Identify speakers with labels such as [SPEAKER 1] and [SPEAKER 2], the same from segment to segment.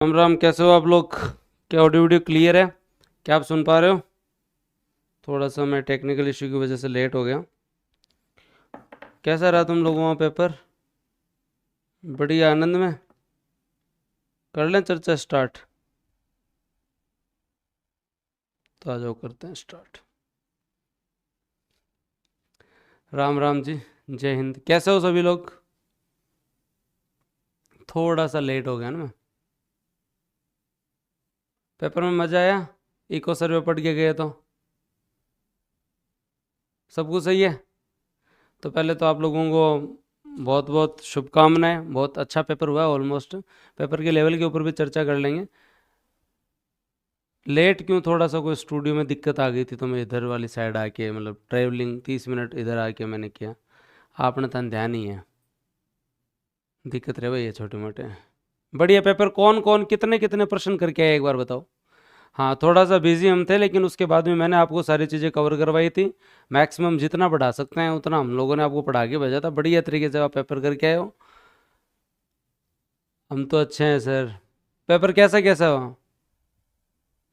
[SPEAKER 1] राम राम, कैसे हो आप लोग? क्या ऑडियो वीडियो क्लियर है? क्या आप सुन पा रहे हो? थोड़ा सा मैं टेक्निकल इशू की वजह से लेट हो गया। कैसा रहा तुम लोगों का पेपर? बढ़िया, आनंद में? कर लें चर्चा स्टार्ट? तो आ जाओ, करते हैं स्टार्ट। राम राम जी, जय हिंद। कैसे हो सभी लोग? थोड़ा सा लेट हो गया ना मैं। पेपर में मज़ा आया? इको सर्वे पढ़ के गए तो सब कुछ सही है? तो पहले तो आप लोगों को बहुत बहुत शुभकामनाएं। बहुत अच्छा पेपर हुआ है ऑलमोस्ट। पेपर के लेवल के ऊपर भी चर्चा कर लेंगे। लेट क्यों? थोड़ा सा कोई स्टूडियो में दिक्कत आ गई थी तो मैं इधर वाली साइड आके, मतलब ट्रैवलिंग 30 मिनट इधर आके मैंने किया। आपने तन ध्यान नहीं है। दिक्कत रहे भाई, ये छोटे मोटे। बढ़िया पेपर। कौन कौन कितने कितने प्रश्न करके आए, एक बार बताओ। हाँ, थोड़ा सा बिजी हम थे, लेकिन उसके बाद में मैंने आपको सारी चीज़ें कवर करवाई थी। मैक्सिमम जितना पढ़ा सकते हैं उतना हम लोगों ने आपको पढ़ा के भेजा था। बढ़िया तरीके से आप पेपर करके आए हो। हम तो अच्छे हैं सर। पेपर कैसा कैसा हुआ?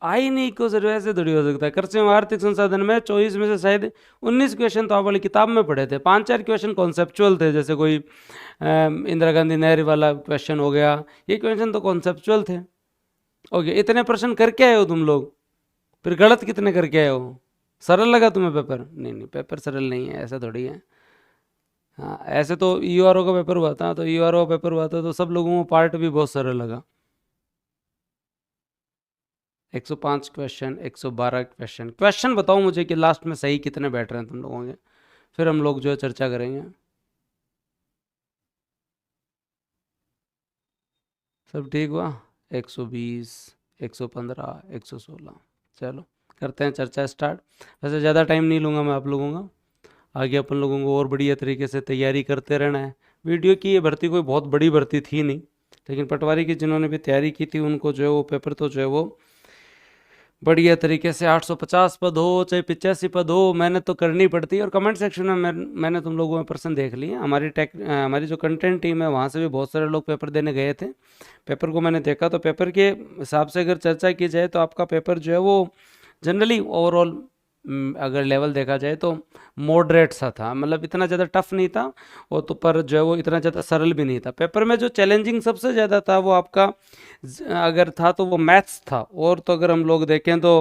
[SPEAKER 1] आई नहीं को सर, वैसे थोड़ी हो सकता है। कृषि एवं आर्थिक संसाधन में 24 में से शायद 19 क्वेश्चन तो आप वाली किताब में पढ़े थे। 5-4 क्वेश्चन कॉन्सेप्चुअल थे, जैसे कोई इंदिरा गांधी नहर वाला क्वेश्चन हो गया। ये क्वेश्चन तो कॉन्सेप्चुअल थे। ओके, इतने प्रश्न करके आए हो तुम लोग? फिर गलत कितने करके आए हो? सरल लगा तुम्हें पेपर? नहीं नहीं, पेपर सरल नहीं है, ऐसा थोड़ी है। हाँ, ऐसे तो ईआरओ का पेपर हुआ था, तो ईआरओ पेपर हुआ था तो सब लोगों को पार्ट भी बहुत सरल लगा। 105 क्वेश्चन, 112 क्वेश्चन। क्वेश्चन बताओ मुझे कि लास्ट में सही कितने बैठ रहे हैं तुम लोगों के, फिर हम लोग जो है चर्चा करेंगे। सब ठीक हुआ? 120, 115, 116। चलो, करते हैं चर्चा स्टार्ट। वैसे ज़्यादा टाइम नहीं लूँगा मैं आप लोगों का। आगे अपन लोगों को और बढ़िया तरीके से तैयारी करते रहना है। वीडियो की ये भर्ती कोई बहुत बड़ी भर्ती थी नहीं, लेकिन पटवारी की जिन्होंने भी तैयारी की थी उनको जो है वो पेपर तो जो है वो बढ़िया तरीके से 850 पद हो चाहे 85 पद हो, मेहनत तो करनी पड़ती है। और कमेंट सेक्शन में मैंने तुम लोगों में प्रश्न देख लिए। हमारी जो कंटेंट टीम है वहाँ से भी बहुत सारे लोग पेपर देने गए थे। पेपर को मैंने देखा तो पेपर के हिसाब से अगर चर्चा की जाए तो आपका पेपर जो है वो जनरली ओवरऑल अगर लेवल देखा जाए तो मॉडरेट सा था। मतलब इतना ज़्यादा टफ नहीं था, वो तो पर जो है वो इतना ज़्यादा सरल भी नहीं था। पेपर में जो चैलेंजिंग सबसे ज़्यादा था वो आपका अगर था तो वो मैथ्स था। और तो अगर हम लोग देखें तो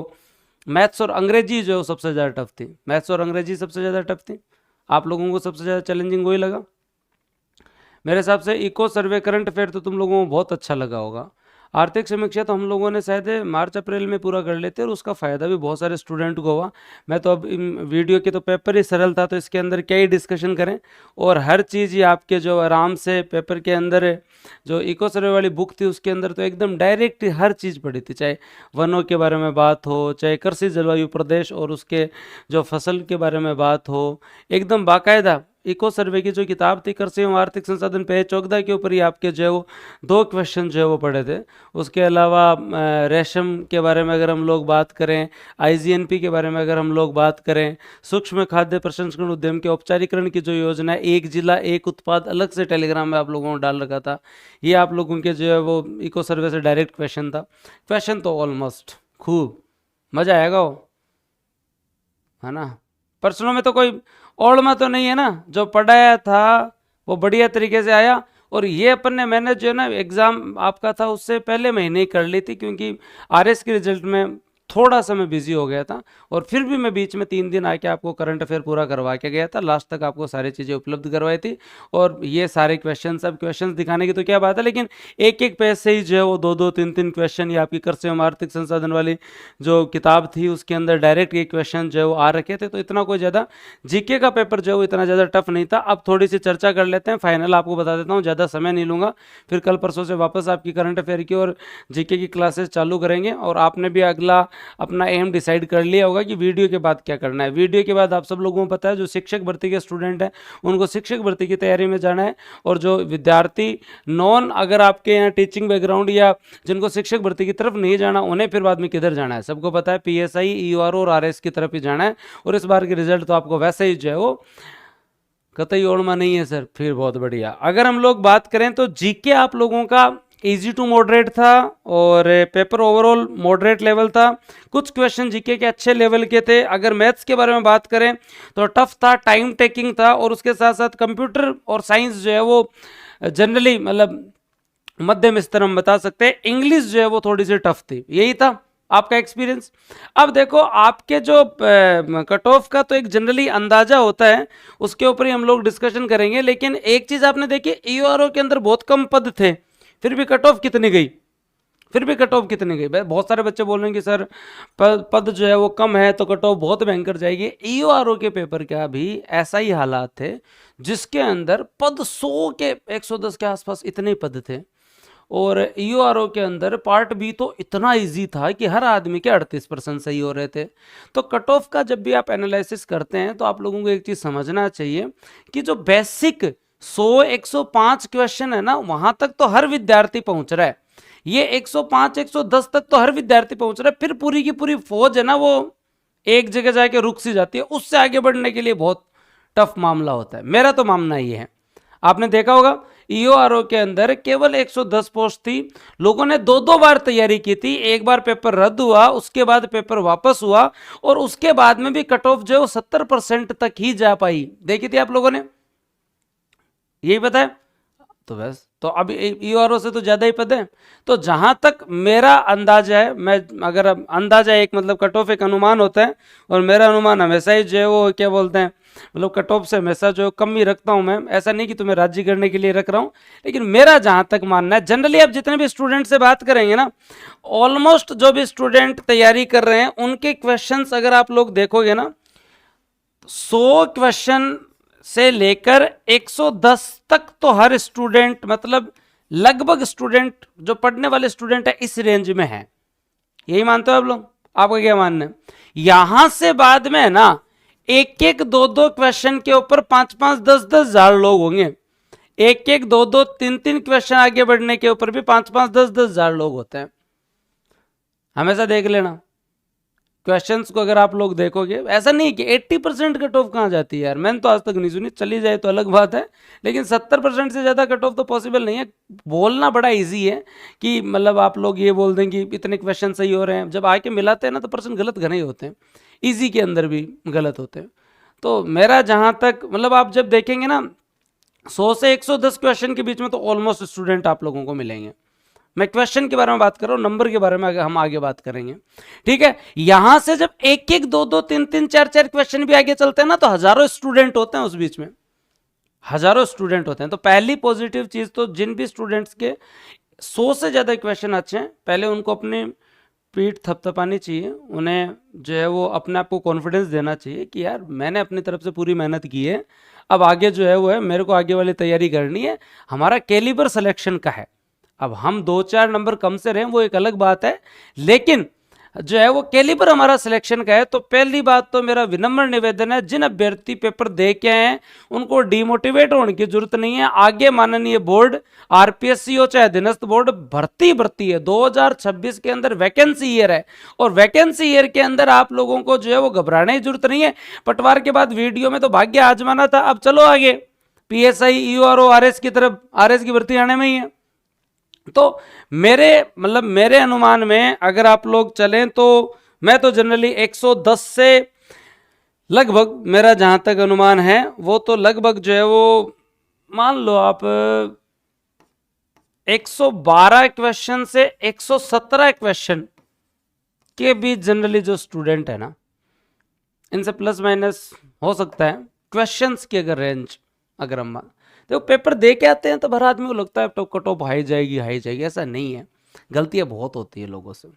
[SPEAKER 1] मैथ्स और अंग्रेजी जो है वो सबसे ज़्यादा टफ थी। मैथ्स और अंग्रेजी सबसे ज़्यादा टफ थी। आप लोगों को सबसे ज़्यादा चैलेंजिंग वही लगा मेरे हिसाब से। इको सर्वे करंट अफेयर तो तुम लोगों को बहुत अच्छा लगा होगा। आर्थिक समीक्षा तो हम लोगों ने शायद मार्च अप्रैल में पूरा कर लेते और उसका फ़ायदा भी बहुत सारे स्टूडेंट को हुआ। मैं तो अब वीडियो के तो पेपर ही सरल था तो इसके अंदर क्या ही डिस्कशन करें। और हर चीज़ ही आपके जो आराम से पेपर के अंदर जो इको सर्वे वाली बुक थी उसके अंदर तो एकदम डायरेक्ट हर चीज़ पड़ी थी। चाहे वनों के बारे में बात हो, चाहे कृषि जलवायु प्रदेश और उसके जो फसल के बारे में बात हो, एकदम बाकायदा इको सर्वे की जो किताब थी कृषि एवं आर्थिक संसाधन पेज 14 के ऊपर ही आपके जो है वो 2 क्वेश्चन जो है वो पढ़े थे। उसके अलावा रेशम के बारे में अगर हम लोग बात करें, आईजीएनपी के बारे में अगर हम लोग बात करें, सूक्ष्म खाद्य प्रसंस्करण उद्यम के औपचारिकरण की जो योजना है, एक जिला एक उत्पाद, अलग से टेलीग्राम में आप लोगों को डाल रखा था। ये आप लोगों के जो है वो इको सर्वे से डायरेक्ट क्वेश्चन था। क्वेश्चन तो ऑलमोस्ट खूब मज़ा आएगा वो, है ना? प्रश्नों में तो कोई ओढ़मा तो नहीं है ना? जो पढ़ाया था वो बढ़िया तरीके से आया। और ये अपन ने मैंने जो है ना एग्ज़ाम आपका था उससे पहले महीने ही कर ली थी, क्योंकि आरएस के रिजल्ट में थोड़ा सा मैं बिजी हो गया था। और फिर भी मैं बीच में 3 दिन आके आपको करंट अफेयर पूरा करवा के गया था। लास्ट तक आपको सारी चीज़ें उपलब्ध करवाई थी। और ये सारे क्वेश्चन, सब क्वेश्चन दिखाने की तो क्या बात है, लेकिन एक एक पेज से ही जो है वो 2-2, 3-3 क्वेश्चन ये आपकी कृषि एवं आर्थिक संसाधन वाली जो किताब थी उसके अंदर डायरेक्ट ये क्वेश्चन जो है वो आ रखे थे। तो इतना कोई ज़्यादा जीके का पेपर जो है वो इतना ज़्यादा टफ नहीं था। अब थोड़ी सी चर्चा कर लेते हैं। फाइनल आपको बता देता हूँ, ज़्यादा समय नहीं लूँगा। फिर कल परसों से वापस आपकी करंट अफेयर की और जीके की क्लासेस चालू करेंगे। और आपने भी अगला अपना एम डिसाइड कर लिया होगा कि वीडियो के बाद क्या करना है। वीडियो के बाद आप सब लोगों को पता है, जो शिक्षक भर्ती के स्टूडेंट हैं उनको शिक्षक भर्ती की तैयारी में जाना है। और जो विद्यार्थी नॉन, अगर आपके यहाँ टीचिंग बैकग्राउंड या जिनको शिक्षक भर्ती की तरफ नहीं जाना, उन्हें फिर बाद में किधर जाना है सबको पता है, पीएसआई, ईआरओ और आरएस की तरफ ही जाना है। और इस बार के रिजल्ट तो आपको वैसे ही जो है वो कतई ओढ़मा नहीं है सर। फिर बहुत बढ़िया। अगर हम लोग बात करें तो जीके आप लोगों का इजी टू मॉडरेट था और पेपर ओवरऑल मॉडरेट लेवल था। कुछ क्वेश्चन जीके के अच्छे लेवल के थे। अगर मैथ्स के बारे में बात करें तो टफ था, टाइम टेकिंग था, और उसके साथ साथ कंप्यूटर और साइंस जो है वो जनरली मतलब मध्यम स्तर हम बता सकते हैं। इंग्लिश जो है वो थोड़ी सी टफ थी। यही था आपका एक्सपीरियंस। अब देखो आपके जो कट ऑफ का तो एक जनरली अंदाजा होता है, उसके ऊपर ही हम लोग डिस्कशन करेंगे। लेकिन एक चीज आपने देखी, ईओआरओ के अंदर बहुत कम पद थे, फिर भी कट ऑफ कितनी गई, फिर भी कट ऑफ कितनी गई। बहुत सारे बच्चे बोल रहे हैं कि सर पद जो है वो कम है तो कट ऑफ बहुत भयंकर जाएगी। ईओआरओ के पेपर का भी ऐसा ही हालात थे, जिसके अंदर पद 100 के 110 के आसपास इतने पद थे। और ईओआरओ के अंदर पार्ट बी तो इतना इजी था कि हर आदमी के 38% सही हो रहे थे। तो कट ऑफ का जब भी आप एनालिसिस करते हैं तो आप लोगों को एक चीज समझना चाहिए कि जो बेसिक 100-105 क्वेश्चन है ना, वहां तक तो हर विद्यार्थी पहुंच रहा है। ये 105-110 तक तो हर विद्यार्थी पहुंच रहा है। फिर पूरी की पूरी फौज है ना, वो एक जगह जाके रुक सी जाती है। उससे आगे बढ़ने के लिए बहुत टफ मामला होता है। मेरा तो मानना ये है, आपने देखा होगा ईओआरओ के अंदर केवल 110 पोस्ट थी। लोगों ने 2-2 बार तैयारी की थी। एक बार पेपर रद्द हुआ, उसके बाद पेपर वापस हुआ, और उसके बाद में भी कट ऑफ जो 70% तक ही जा पाई। देखी थी आप लोगों ने, यही पता है। तो बस, तो अब ईओआरओ से तो ज्यादा ही पद है। तो जहां तक मेरा अंदाजा है, मैं अगर अंदाजा एक मतलब कट ऑफ एक अनुमान होता है, और मेरा अनुमान हमेशा ही जो है वो क्या बोलते हैं, मतलब कट ऑफ से हमेशा जो कम ही रखता हूं मैं। ऐसा नहीं कि तुम्हें राजी करने के लिए रख रहा हूं, लेकिन मेरा जहां तक मानना है, जनरली आप जितने भी स्टूडेंट से बात करेंगे ना, ऑलमोस्ट जो भी स्टूडेंट तैयारी कर रहे हैं उनके क्वेश्चंस अगर आप लोग देखोगे ना, 100 क्वेश्चन से लेकर 110 तक तो हर स्टूडेंट, मतलब लगभग स्टूडेंट जो पढ़ने वाले स्टूडेंट है इस रेंज में है। यही मानते हो आप लोग? आपका क्या मानना है? यहां से बाद में है ना, एक एक दो दो क्वेश्चन के ऊपर 5-5, 10-10 हजार लोग होंगे। एक एक दो दो 3-3 क्वेश्चन आगे बढ़ने के ऊपर भी 5-5, 10-10 हजार लोग होते हैं। हमेशा देख लेना क्वेश्चंस को, अगर आप लोग देखोगे ऐसा नहीं कि 80% कट ऑफ कहाँ जाती है यार, मैंने तो आज तक नहीं सुनी। चली जाए तो अलग बात है, लेकिन 70% से ज़्यादा कट ऑफ तो पॉसिबल नहीं है। बोलना बड़ा इजी है कि मतलब आप लोग ये बोल दें कि इतने क्वेश्चन सही हो रहे हैं, जब आके मिलाते हैं ना तो परसेंट गलत घने ही होते हैं। ईजी के अंदर भी गलत होते हैं। तो मेरा जहाँ तक मतलब आप जब देखेंगे ना, 100 से 110 क्वेश्चन के बीच में तो ऑलमोस्ट स्टूडेंट आप लोगों को मिलेंगे। मैं क्वेश्चन के बारे में बात कर रहा हूं, नंबर के बारे में हम आगे बात करेंगे, ठीक है। यहां से जब एक एक दो दो 3-3, 4-4 क्वेश्चन भी आगे चलते हैं ना, तो हजारों स्टूडेंट होते हैं उस बीच में, हजारों स्टूडेंट होते हैं। तो पहली पॉजिटिव चीज तो जिन भी स्टूडेंट्स के 100 से ज्यादा क्वेश्चन अच्छे हैं, पहले उनको अपने पीठ थपथपानी चाहिए। उन्हें जो है वो अपने आप को कॉन्फिडेंस देना चाहिए कि यार मैंने अपनी तरफ से पूरी मेहनत की है, अब आगे जो है वो है मेरे को आगे वाली तैयारी करनी है। हमारा कैलिबर सिलेक्शन का है। अब हम 2-4 नंबर कम से रहें वो एक अलग बात है, लेकिन जो है वो कैलिबर हमारा सिलेक्शन का है। तो पहली बात तो मेरा विनम्र निवेदन है, जिन अभ्यर्थी पेपर दे के आए हैं उनको डिमोटिवेट होने की जरूरत नहीं है। आगे माननीय बोर्ड, आरपीएससी हो चाहे अधीनस्थ बोर्ड, भर्ती है। 2026 के अंदर वैकेंसी ईयर है, और वैकेंसी ईयर के अंदर आप लोगों को जो है वो घबराने की जरूरत नहीं है। पटवार के बाद वीडियो में तो भाग्य आजमाना था, अब चलो आगे पीएसआई, ईओआरओ, आरएस की तरफ, आरएस की भर्ती आने में ही है। तो मेरे अनुमान में अगर आप लोग चलें तो मैं तो जनरली 110 से लगभग, मेरा जहां तक अनुमान है वो तो लगभग जो है वो मान लो आप 112 क्वेश्चन से 117 क्वेश्चन के बीच जनरली जो स्टूडेंट है ना, इनसे प्लस माइनस हो सकता है क्वेश्चंस की अगर रेंज अगर हम देखो पेपर दे के आते हैं तो हर आदमी को लगता है कट ऑफ हाई जाएगी हाई जाएगी। ऐसा नहीं है, गलतियां बहुत होती है लोगों से।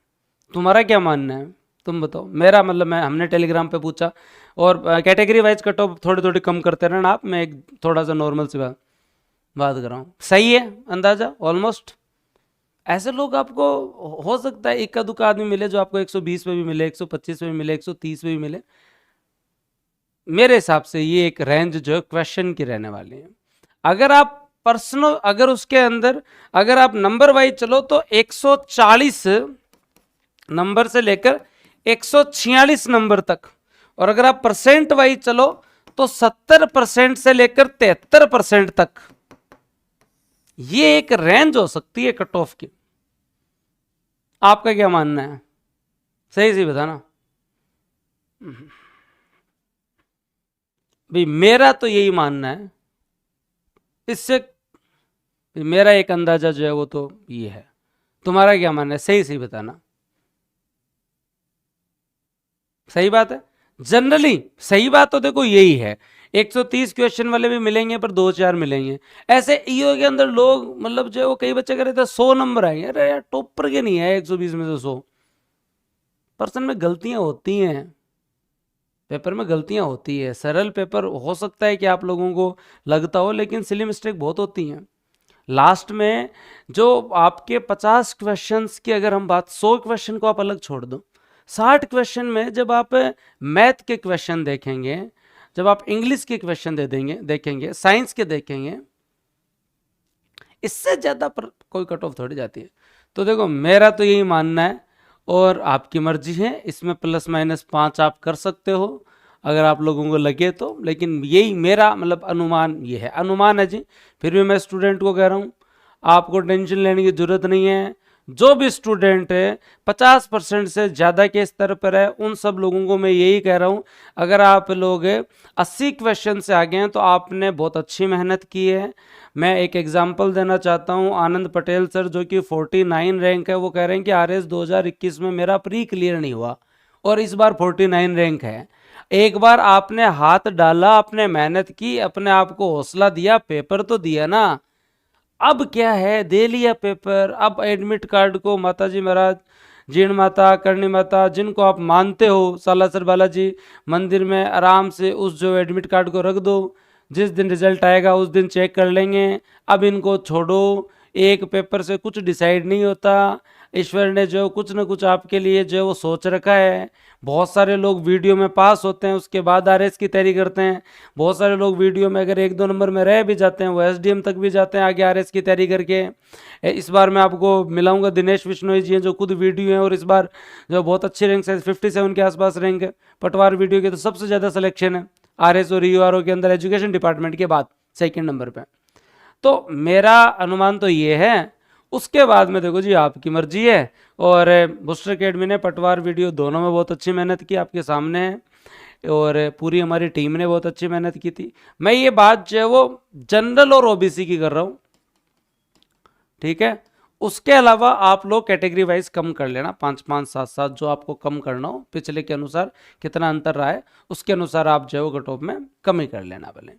[SPEAKER 1] तुम्हारा क्या मानना है, तुम बताओ। मेरा मतलब हमने टेलीग्राम पे पूछा, और कैटेगरी वाइज कट ऑफ थोड़ी थोड़ी कम करते रहना आप। मैं एक थोड़ा सा नॉर्मल सी बात कर रहा हूँ। सही है अंदाजा ऑलमोस्ट। ऐसे लोग आपको हो सकता है इक्का दुक्का आदमी मिले जो आपको 120 पे भी मिले, 125 पे भी मिले, 130 पे भी मिले। मेरे हिसाब से ये एक रेंज जो है क्वेश्चन की रहने वाली है। अगर आप पर्सनल, अगर उसके अंदर अगर आप नंबर वाइज चलो तो 140 नंबर से लेकर 146 नंबर तक, और अगर आप परसेंट वाइज चलो तो 70% से लेकर 73% तक ये एक रेंज हो सकती है कट ऑफ की। आपका क्या मानना है? सही से बताना भाई। मेरा तो यही मानना है, इससे मेरा एक अंदाजा जो है वो तो ये है। तुम्हारा क्या मानना है? सही सही बताना। सही बात है। जनरली सही बात तो देखो यही है। 130 क्वेश्चन वाले भी मिलेंगे पर 2-4 मिलेंगे। ऐसे ईओ के अंदर लोग मतलब जो है वो कई बच्चे कह रहे थे 100 नंबर आएंगे। अरे यार टॉपर के नहीं है 120 में से 100%। में गलतियां होती हैं, पेपर में गलतियां होती है। सरल पेपर हो सकता है कि आप लोगों को लगता हो, लेकिन सिली मिस्टेक बहुत होती हैं लास्ट में। जो आपके 50 क्वेश्चंस की अगर हम बात, 100 क्वेश्चन को आप अलग छोड़ दो, 60 क्वेश्चन में जब आप मैथ के क्वेश्चन देखेंगे, जब आप इंग्लिश के क्वेश्चन देखेंगे, साइंस के देखेंगे, इससे ज़्यादा पर कोई कट ऑफ थोड़ी जाती है। तो देखो मेरा तो यही मानना है, और आपकी मर्जी है, इसमें ±5 आप कर सकते हो अगर आप लोगों को लगे तो। लेकिन यही मेरा मतलब अनुमान, ये है अनुमान है जी। फिर भी मैं स्टूडेंट को कह रहा हूँ आपको टेंशन लेने की जरूरत नहीं है। जो भी स्टूडेंट है 50% से ज़्यादा के स्तर पर है, उन सब लोगों को मैं यही कह रहा हूँ, अगर आप लोग 80 क्वेश्चन से आगे हैं तो आपने बहुत अच्छी मेहनत की है। मैं एक एग्जांपल देना चाहता हूं। आनंद पटेल सर जो कि 49 रैंक है, वो कह रहे हैं कि आरएस 2021 में मेरा प्री क्लियर नहीं हुआ और इस बार 49 रैंक है। एक बार आपने हाथ डाला, आपने मेहनत की, अपने आप को हौसला दिया, पेपर तो दिया ना। अब क्या है, दे लिया पेपर। अब एडमिट कार्ड को माता जी महाराज, जीण माता, करणी माता, जिनको आप मानते हो, सालासर बालाजी मंदिर में आराम से उस जो एडमिट कार्ड को रख दो। जिस दिन रिजल्ट आएगा उस दिन चेक कर लेंगे। अब इनको छोड़ो, एक पेपर से कुछ डिसाइड नहीं होता। ईश्वर ने जो कुछ ना कुछ आपके लिए जो वो सोच रखा है। बहुत सारे लोग वीडियो में पास होते हैं, उसके बाद आरएस की तैयारी करते हैं। बहुत सारे लोग वीडियो में अगर 1-2 नंबर में रह भी जाते हैं, वो एसडीएम तक भी जाते हैं आगे आरएस की तैयारी करके। इस बार मैं आपको मिलाऊंगा दिनेश बिश्नोई जी हैं जो खुद वीडियो हैं, और इस बार जो बहुत अच्छी रैंक है, 57 के आसपास रैंक है पटवार वीडियो के, तो सबसे ज़्यादा सिलेक्शन है आरएस और यूआरओ के अंदर एजुकेशन डिपार्टमेंट के बाद सेकंड नंबर पे। तो मेरा अनुमान तो ये है। उसके बाद में देखो जी आपकी मर्जी है। और बूस्टर अकेडमी ने पटवार वीडियो दोनों में बहुत अच्छी मेहनत की, आपके सामने है, और पूरी हमारी टीम ने बहुत अच्छी मेहनत की थी। मैं ये बात जो है वो जनरल और ओबीसी की कर रहा हूँ, ठीक है। उसके अलावा आप लोग कैटेगरी वाइज कम कर लेना, 5-5, 7-7 जो आपको कम करना हो, पिछले के अनुसार कितना अंतर रहा है उसके अनुसार आप जो है वो कट ऑफ में कम ही कर लेना भले।